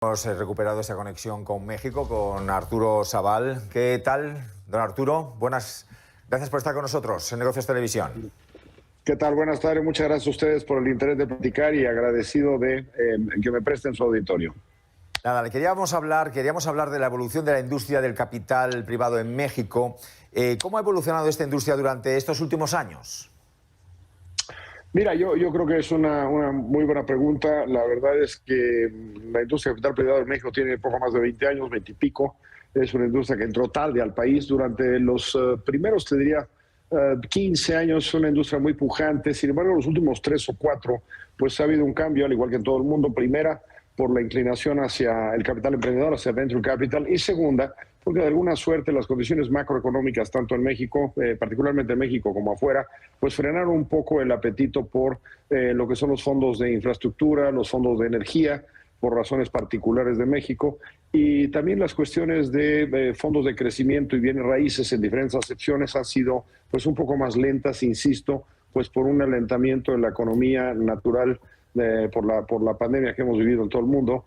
Hemos recuperado esa conexión con México, con Arturo Sabal. ¿Qué tal, don Arturo? Gracias por estar con nosotros en Negocios Televisión. ¿Qué tal? Buenas tardes. Muchas gracias a ustedes por el interés de platicar y agradecido de que me presten su auditorio. Nada, queríamos hablar de la evolución de la industria del capital privado en México. ¿Cómo ha evolucionado esta industria durante estos últimos años? Mira, yo creo que es una muy buena pregunta. La verdad es que la industria del capital privado en México tiene poco más de 20 años, 20 y pico. Es una industria que entró tarde al país durante los primeros, te diría, 15 años. Es una industria muy pujante. Sin embargo, los últimos 3 o 4, pues ha habido un cambio, al igual que en todo el mundo. Primera, por la inclinación hacia el capital emprendedor, hacia venture capital. Y segunda, porque de alguna suerte las condiciones macroeconómicas, tanto en México, particularmente en México como afuera, pues frenaron un poco el apetito por lo que son los fondos de infraestructura, los fondos de energía, por razones particulares de México, y también las cuestiones de fondos de crecimiento y bienes raíces en diferentes acepciones han sido pues un poco más lentas, insisto, pues por un alentamiento de la economía natural por la pandemia que hemos vivido en todo el mundo,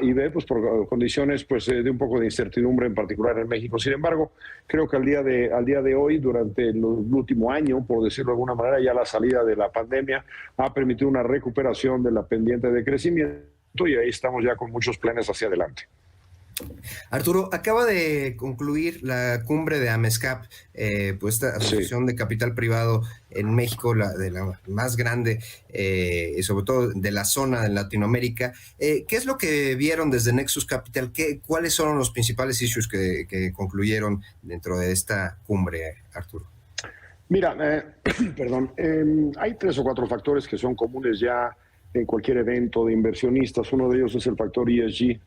y B, pues por condiciones pues, de un poco de incertidumbre, en particular en México. Sin embargo, creo que al día de hoy, durante el último año, por decirlo de alguna manera, ya la salida de la pandemia ha permitido una recuperación de la pendiente de crecimiento y ahí estamos ya con muchos planes hacia adelante. Arturo, acaba de concluir la cumbre de AMESCAP, pues esta asociación de capital privado en México, de la más grande, y sobre todo de la zona de Latinoamérica. ¿Qué es lo que vieron desde Nexus Capital? ¿Cuáles son los principales issues que concluyeron dentro de esta cumbre, Arturo? Mira, hay 3 o 4 factores que son comunes ya en cualquier evento de inversionistas. Uno de ellos es el factor ESG,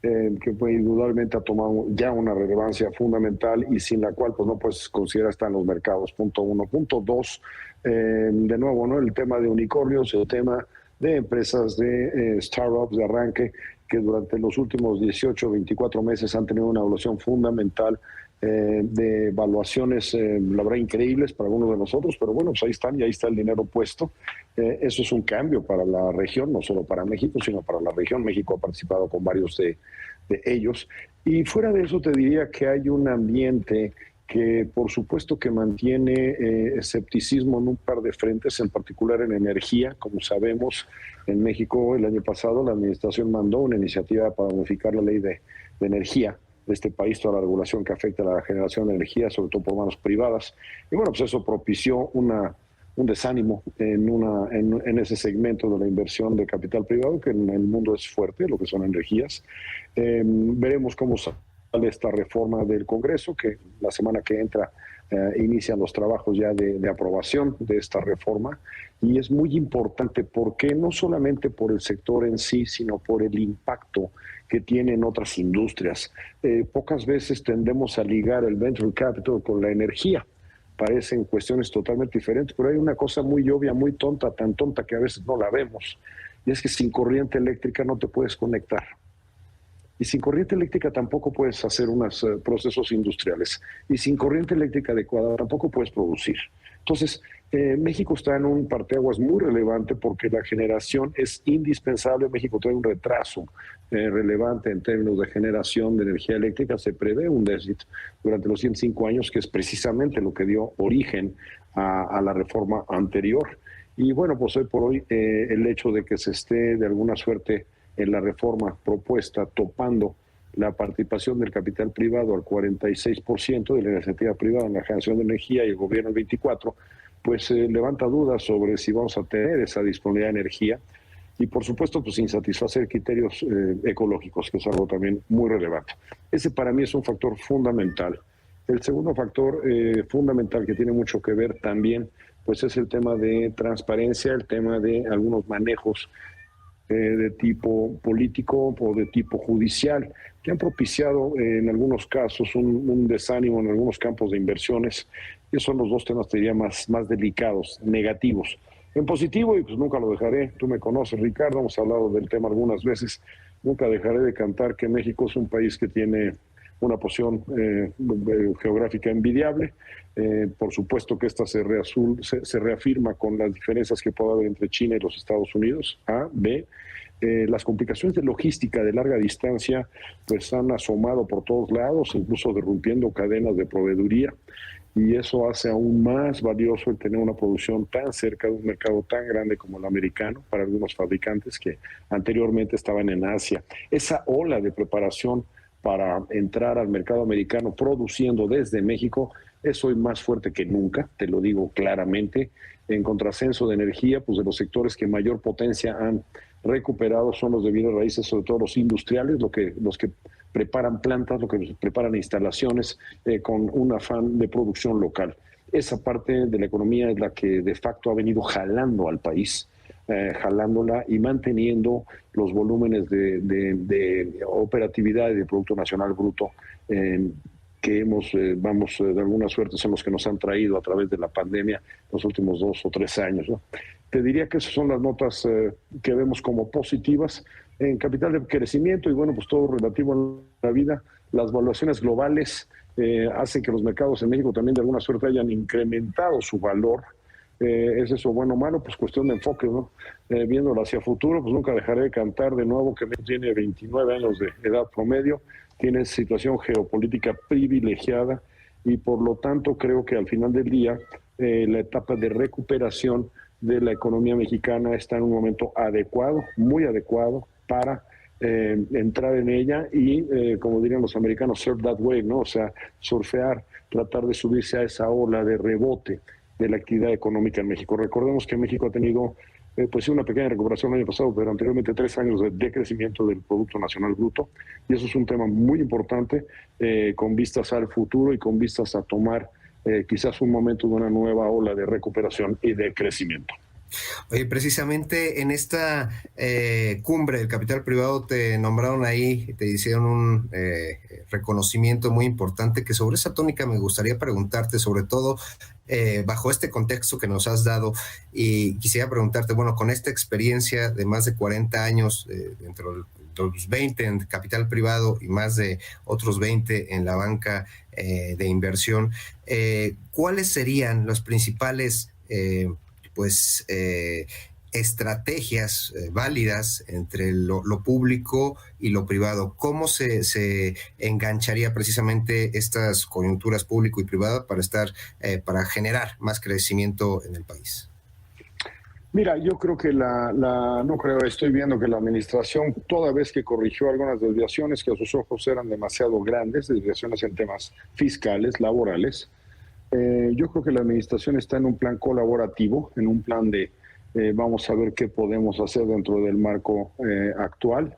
que pues, indudablemente ha tomado ya una relevancia fundamental y sin la cual pues no puedes considerar estar en los mercados, punto 1. Punto 2, de nuevo, ¿no? El tema de unicornios, el tema de empresas de startups de arranque que durante los últimos 18 o 24 meses han tenido una evaluación fundamental, de evaluaciones, la verdad, increíbles para algunos de nosotros, pero bueno, pues ahí están y ahí está el dinero puesto. Eso es un cambio para la región, no solo para México, sino para la región. México ha participado con varios de ellos. Y fuera de eso te diría que hay un ambiente que por supuesto que mantiene escepticismo en un par de frentes, en particular en energía. Como sabemos, en México el año pasado la administración mandó una iniciativa para modificar la ley de energía de este país, toda la regulación que afecta a la generación de energía, sobre todo por manos privadas. Y bueno, pues eso propició un desánimo en ese segmento de la inversión de capital privado, que en el mundo es fuerte, lo que son energías. Veremos cómo sale esta reforma del Congreso, que la semana que entra inician los trabajos ya de aprobación de esta reforma. Y es muy importante porque no solamente por el sector en sí, sino por el impacto que tiene en otras industrias. Pocas veces tendemos a ligar el venture capital con la energía. Parecen cuestiones totalmente diferentes, pero hay una cosa muy obvia, muy tonta, tan tonta que a veces no la vemos, y es que sin corriente eléctrica no te puedes conectar. Y sin corriente eléctrica tampoco puedes hacer unos procesos industriales. Y sin corriente eléctrica adecuada tampoco puedes producir. Entonces, México está en un parteaguas muy relevante porque la generación es indispensable. México tiene un retraso relevante en términos de generación de energía eléctrica. Se prevé un déficit durante los 105 años, que es precisamente lo que dio origen a la reforma anterior. Y bueno, pues hoy por hoy el hecho de que se esté de alguna suerte en la reforma propuesta topando la participación del capital privado al 46% de la iniciativa privada en la generación de energía y el gobierno al 24%, pues levanta dudas sobre si vamos a tener esa disponibilidad de energía y por supuesto pues sin satisfacer criterios ecológicos, que es algo también muy relevante. Ese para mí es un factor fundamental. El segundo factor fundamental que tiene mucho que ver también pues es el tema de transparencia, el tema de algunos manejos de tipo político o de tipo judicial, que han propiciado en algunos casos un desánimo en algunos campos de inversiones. Y esos son los dos temas, te diría, más delicados, negativos. En positivo, y pues nunca lo dejaré, tú me conoces, Ricardo, hemos hablado del tema algunas veces, nunca dejaré de cantar que México es un país que tiene una posición geográfica envidiable. Por supuesto que esta se reafirma con las diferencias que puede haber entre China y los Estados Unidos, A, B. Las complicaciones de logística de larga distancia pues han asomado por todos lados, incluso derrumpiendo cadenas de proveeduría, y eso hace aún más valioso el tener una producción tan cerca de un mercado tan grande como el americano para algunos fabricantes que anteriormente estaban en Asia. Esa ola de preparación para entrar al mercado americano produciendo desde México es hoy más fuerte que nunca, te lo digo claramente. En contrasenso de energía, pues de los sectores que mayor potencia han recuperado son los de bienes raíces, sobre todo los industriales, los que preparan plantas, los que preparan instalaciones con un afán de producción local. Esa parte de la economía es la que de facto ha venido jalando al país, jalándola y manteniendo los volúmenes de operatividad y de Producto Nacional Bruto que de alguna suerte son los que nos han traído a través de la pandemia los últimos 2 o 3 años, ¿no? Te diría que esas son las notas que vemos como positivas en capital de crecimiento y bueno, pues todo relativo a la vida. Las valuaciones globales hacen que los mercados en México también de alguna suerte hayan incrementado su valor. ¿Es eso bueno o malo? Pues cuestión de enfoque, ¿no? Viéndolo hacia futuro, pues nunca dejaré de cantar de nuevo que México tiene 29 años de edad promedio, tiene situación geopolítica privilegiada y por lo tanto creo que al final del día la etapa de recuperación de la economía mexicana está en un momento adecuado, muy adecuado para entrar en ella y, como dirían los americanos, surf that wave, ¿no? O sea, surfear, tratar de subirse a esa ola de rebote de la actividad económica en México. Recordemos que México ha tenido pues una pequeña recuperación el año pasado, pero anteriormente 3 años de decrecimiento del Producto Nacional Bruto, y eso es un tema muy importante con vistas al futuro y con vistas a tomar quizás un momento de una nueva ola de recuperación y de crecimiento. Oye, precisamente en esta cumbre del capital privado te nombraron ahí, te hicieron un reconocimiento muy importante, que sobre esa tónica me gustaría preguntarte, sobre todo bajo este contexto que nos has dado, y quisiera preguntarte, bueno, con esta experiencia de más de 40 años, entre los 20 en capital privado y más de otros 20 en la banca de inversión, ¿cuáles serían los principales estrategias válidas entre lo público y lo privado? ¿Cómo se engancharía precisamente estas coyunturas público y privado para generar más crecimiento en el país? Mira, yo creo que estoy viendo que la administración, toda vez que corrigió algunas desviaciones que a sus ojos eran demasiado grandes, desviaciones en temas fiscales, laborales, yo creo que la administración está en un plan colaborativo, en un plan de vamos a ver qué podemos hacer dentro del marco actual.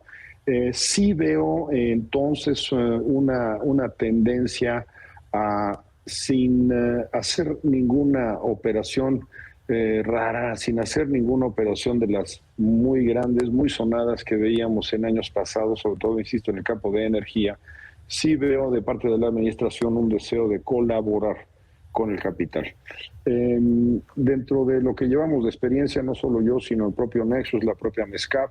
Sí veo entonces una tendencia a, sin hacer ninguna operación rara, sin hacer ninguna operación de las muy grandes, muy sonadas que veíamos en años pasados, sobre todo, insisto, en el campo de energía. Sí veo de parte de la administración un deseo de colaborar con el capital. Dentro de lo que llevamos de experiencia, no solo yo, sino el propio Nexus, la propia Mezcap,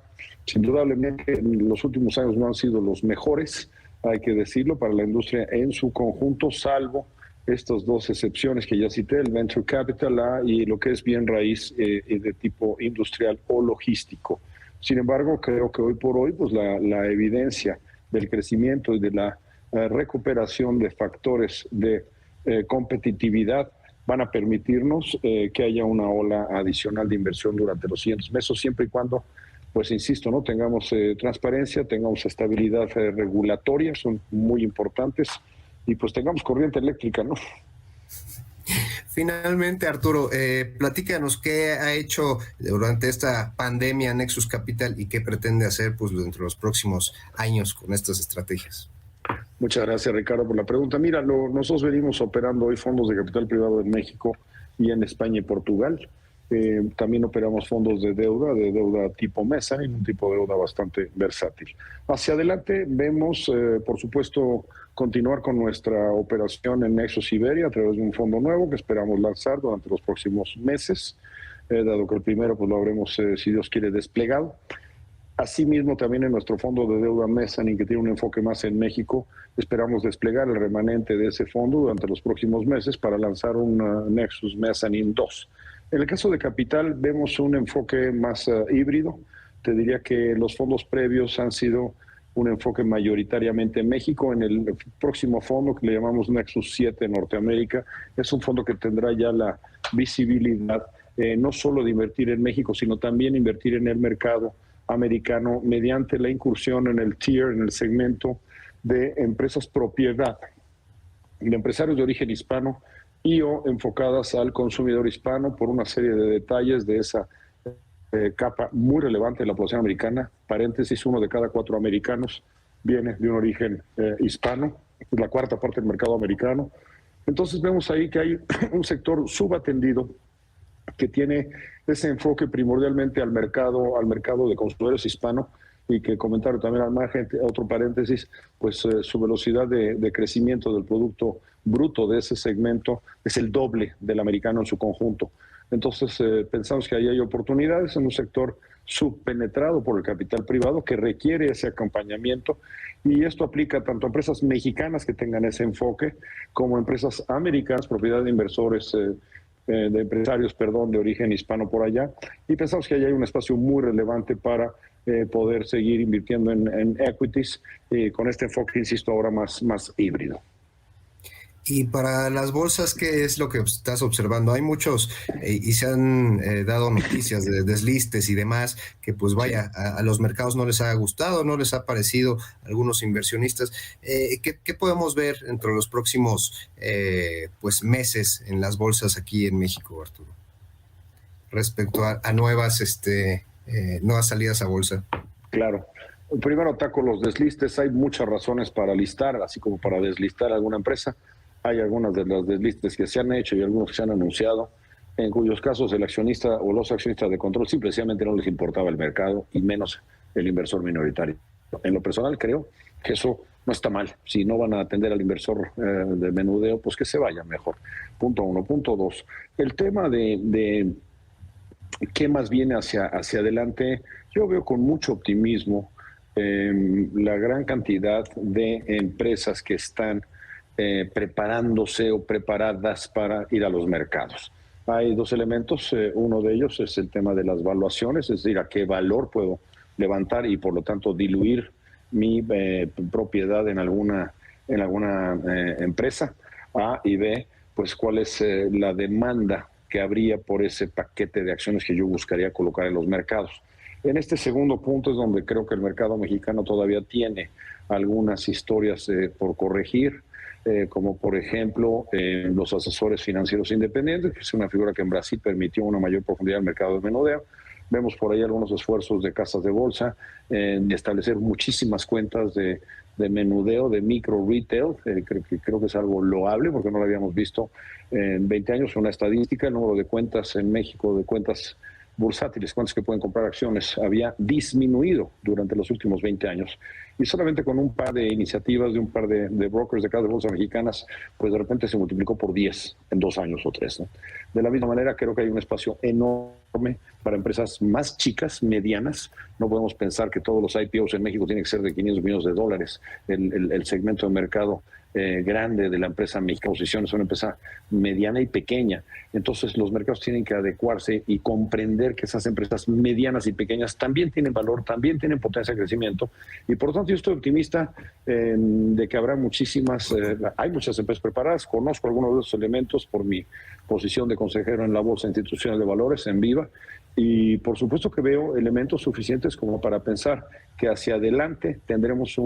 indudablemente en los últimos años no han sido los mejores, hay que decirlo, para la industria en su conjunto, salvo estas 2 excepciones que ya cité, el Venture Capital y lo que es bien raíz de tipo industrial o logístico. Sin embargo, creo que hoy por hoy pues la evidencia del crecimiento y de la recuperación de factores de competitividad van a permitirnos que haya una ola adicional de inversión durante los siguientes meses, siempre y cuando, pues insisto, no tengamos transparencia, tengamos estabilidad regulatoria, son muy importantes, y pues tengamos corriente eléctrica, ¿no? Finalmente, Arturo, platícanos qué ha hecho durante esta pandemia Nexus Capital y qué pretende hacer pues dentro de los próximos años con estas estrategias. Muchas gracias, Ricardo, por la pregunta. Mira, nosotros venimos operando hoy fondos de capital privado en México y en España y Portugal. También operamos fondos de deuda tipo mesa, y un tipo de deuda bastante versátil. Hacia adelante vemos, por supuesto, continuar con nuestra operación en Nexus Iberia a través de un fondo nuevo que esperamos lanzar durante los próximos meses, dado que el primero pues lo habremos, si Dios quiere, desplegado. Asimismo, también en nuestro fondo de deuda Mezzanine, que tiene un enfoque más en México, esperamos desplegar el remanente de ese fondo durante los próximos meses para lanzar un Nexus Mezzanine 2. En el caso de capital, vemos un enfoque más híbrido, Te diría que los fondos previos han sido un enfoque mayoritariamente en México. En el próximo fondo, que le llamamos Nexus 7 Norteamérica, es un fondo que tendrá ya la visibilidad no solo de invertir en México, sino también invertir en el mercado americano mediante la incursión en el tier, en el segmento de empresas propiedad de empresarios de origen hispano y o enfocadas al consumidor hispano por una serie de detalles de esa capa muy relevante de la población americana. Paréntesis, 1 de cada 4 americanos viene de un origen hispano, la cuarta parte del mercado americano. Entonces vemos ahí que hay un sector subatendido que tiene ese enfoque primordialmente al mercado de consumidores hispanos, y que comentaron también al margen, otro paréntesis, pues su velocidad de crecimiento del Producto Bruto de ese segmento es el doble del americano en su conjunto. Entonces pensamos que ahí hay oportunidades en un sector subpenetrado por el capital privado que requiere ese acompañamiento, y esto aplica tanto a empresas mexicanas que tengan ese enfoque como a empresas americanas, propiedad de inversores de empresarios, de origen hispano por allá, y pensamos que ahí hay un espacio muy relevante para poder seguir invirtiendo en equities con este enfoque, insisto, ahora más híbrido. Y para las bolsas, ¿qué es lo que estás observando? Hay muchos, y se han dado noticias de deslistes y demás, que pues vaya, a los mercados no les ha gustado, no les ha parecido a algunos inversionistas. ¿Qué podemos ver entre los próximos pues meses en las bolsas aquí en México, Arturo? Respecto a nuevas salidas a bolsa. Claro. Primero ataco los deslistes. Hay muchas razones para listar, así como para deslistar alguna empresa. Hay algunas de las deslistes que se han hecho y algunos que se han anunciado, en cuyos casos el accionista o los accionistas de control simplemente no les importaba el mercado y menos el inversor minoritario. En lo personal creo que eso no está mal. Si no van a atender al inversor de menudeo, pues que se vaya mejor. Punto 1. Punto 2. El tema de qué más viene hacia adelante, yo veo con mucho optimismo la gran cantidad de empresas que están preparándose o preparadas para ir a los mercados. Hay 2 elementos. Uno de ellos es el tema de las valuaciones, es decir, a qué valor puedo levantar y por lo tanto diluir mi propiedad en alguna empresa. A y B, pues cuál es la demanda que habría por ese paquete de acciones que yo buscaría colocar en los mercados. En este segundo punto es donde creo que el mercado mexicano todavía tiene algunas historias por corregir, como por ejemplo los asesores financieros independientes, que es una figura que en Brasil permitió una mayor profundidad del mercado de menudeo. Vemos por ahí algunos esfuerzos de casas de bolsa de establecer muchísimas cuentas de menudeo, de micro retail. Creo que es algo loable porque no lo habíamos visto en 20 años. Una estadística, el número de cuentas en México, de cuentas bursátiles, cuentas que pueden comprar acciones, había disminuido durante los últimos 20 años. Y solamente con un par de iniciativas de un par de brokers de casas de bolsa mexicanas, pues de repente se multiplicó por 10 en 2 años o 3, ¿no? De la misma manera, creo que hay un espacio enorme para empresas más chicas, medianas. No podemos pensar que todos los IPOs en México tienen que ser de $500 millones. El segmento de mercado grande de la empresa mexicana Posición es una empresa mediana y pequeña. Entonces los mercados tienen que adecuarse y comprender que esas empresas medianas y pequeñas también tienen valor, también tienen potencia de crecimiento, y por lo tanto yo estoy optimista de que habrá hay muchas empresas preparadas. Conozco algunos de esos elementos por mi posición de consejero en la Bolsa Institucional de Valores, en Viva, y por supuesto que veo elementos suficientes como para pensar que hacia adelante tendremos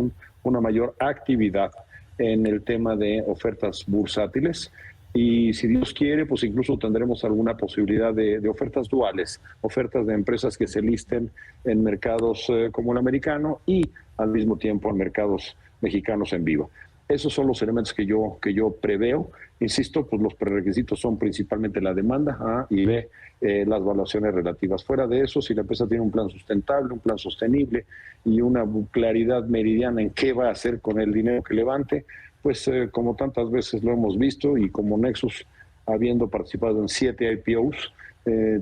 una mayor actividad en el tema de ofertas bursátiles, y si Dios quiere, pues incluso tendremos alguna posibilidad de ofertas duales, ofertas de empresas que se listen en mercados como el americano y al mismo tiempo en mercados mexicanos en vivo. Esos son los elementos que yo preveo. Insisto, pues los prerequisitos son principalmente la demanda, A, y B, las valuaciones relativas. Fuera de eso, si la empresa tiene un plan sustentable, un plan sostenible y una claridad meridiana en qué va a hacer con el dinero que levante, pues como tantas veces lo hemos visto, y como Nexus, habiendo participado en 7 IPOs,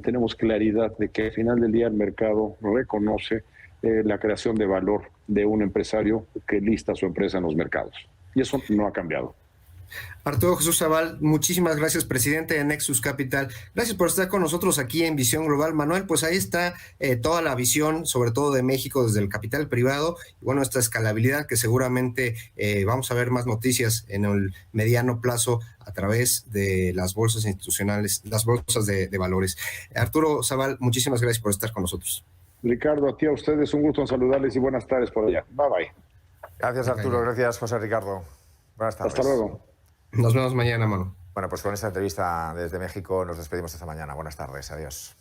tenemos claridad de que al final del día el mercado reconoce la creación de valor de un empresario que lista su empresa en los mercados. Y eso no ha cambiado. Arturo Jesús Zaval, muchísimas gracias, presidente de Nexus Capital. Gracias por estar con nosotros aquí en Visión Global. Manuel, pues ahí está toda la visión, sobre todo de México desde el capital privado, y bueno, esta escalabilidad que seguramente vamos a ver más noticias en el mediano plazo a través de las bolsas institucionales, las bolsas de valores. Arturo Zaval, muchísimas gracias por estar con nosotros. Ricardo, a ti, a ustedes, un gusto en saludarles y buenas tardes por allá. Bye, bye. Gracias, Arturo. Gracias, José Ricardo. Buenas tardes. Hasta luego. Nos vemos mañana, Manu. Bueno, pues con esta entrevista desde México nos despedimos esta mañana. Buenas tardes. Adiós.